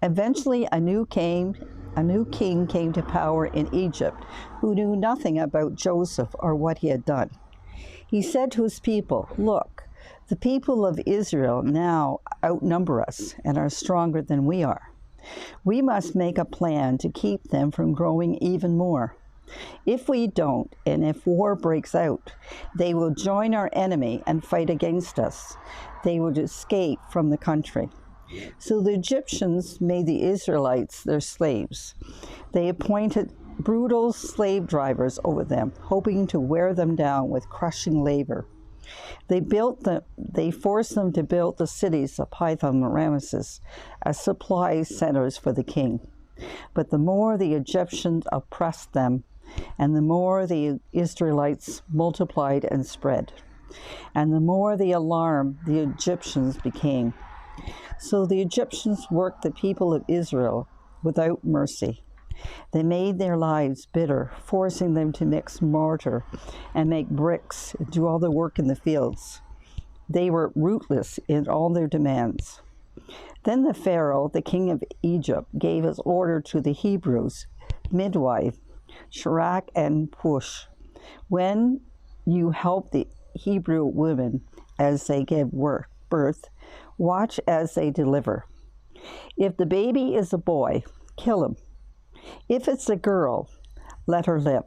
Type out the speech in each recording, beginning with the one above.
Eventually, a new king came to power in Egypt who knew nothing about Joseph or what he had done. He said to his people, "Look, the people of Israel now outnumber us and are stronger than we are. We must make a plan to keep them from growing even more. If we don't, and if war breaks out, they will join our enemy and fight against us. They will escape from the country." So the Egyptians made the Israelites their slaves. They appointed brutal slave drivers over them, hoping to wear them down with crushing labor. They forced them to build the cities of Pithom and Ramesses as supply centers for the king. But the more the Egyptians oppressed them, and the more the Israelites multiplied and spread, and the more the alarmed the Egyptians became. So the Egyptians worked the people of Israel without mercy. They made their lives bitter, forcing them to mix mortar and make bricks and do all the work in the fields. They were ruthless in all their demands. Then the Pharaoh, the king of Egypt, gave his order to the Hebrews, midwife, Shirach and Push. "When you help the Hebrew women as they give birth, watch as they deliver. If the baby is a boy, kill him. If it's a girl, let her live."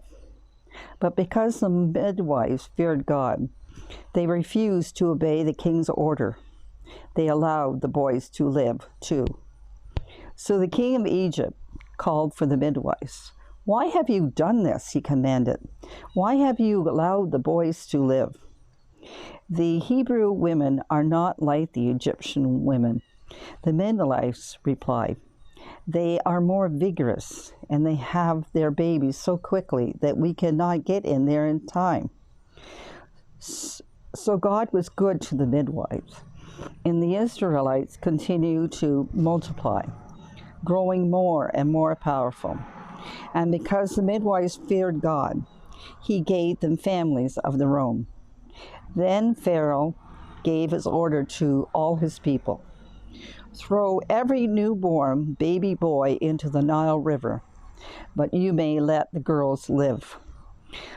But because the midwives feared God, they refused to obey the king's order. They allowed the boys to live too. So the king of Egypt called for the midwives. "Why have you done this?" he commanded. "Why have you allowed the boys to live?" "The Hebrew women are not like the Egyptian women," the midwives replied. "They are more vigorous, and they have their babies so quickly that we cannot get in there in time." So God was good to the midwives, and the Israelites continued to multiply, growing more and more powerful. And because the midwives feared God, he gave them families of their own. Then Pharaoh gave his order to all his people: "Throw every newborn baby boy into the Nile River, but you may let the girls live."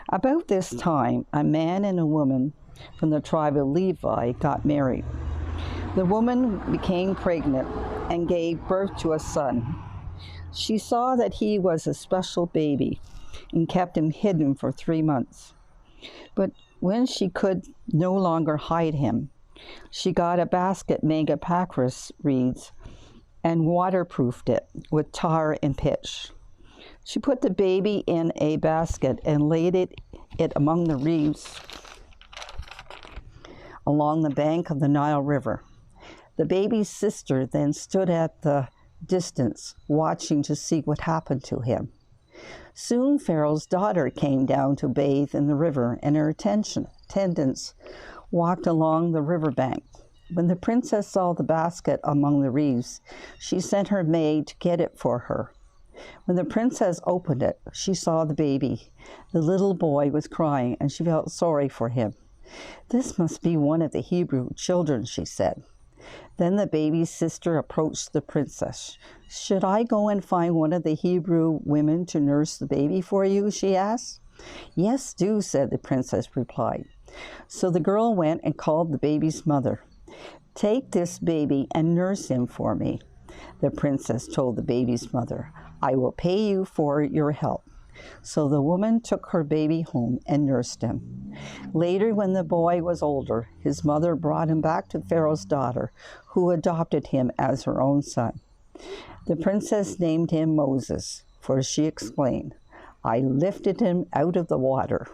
About this time, a man and a woman from the tribe of Levi got married. The woman became pregnant and gave birth to a son. She saw that he was a special baby and kept him hidden for 3 months. But when she could no longer hide him, she got a basket made of papyrus reeds and waterproofed it with tar and pitch. She put the baby in a basket and laid it among the reeds along the bank of the Nile River. The baby's sister then stood at the distance, watching to see what happened to him. Soon Pharaoh's daughter came down to bathe in the river, and her attendants walked along the riverbank. When the princess saw the basket among the reeds, she sent her maid to get it for her. When the princess opened it, she saw the baby. The little boy was crying, and she felt sorry for him. "This must be one of the Hebrew children," she said. Then the baby's sister approached the princess. "Should I go and find one of the Hebrew women to nurse the baby for you?" she asked. "Yes, do," said the princess replied. So the girl went and called the baby's mother. "Take this baby and nurse him for me," the princess told the baby's mother. "I will pay you for your help." So the woman took her baby home and nursed him. Later, when the boy was older, his mother brought him back to Pharaoh's daughter, who adopted him as her own son. The princess named him Moses, for she explained, "I lifted him out of the water."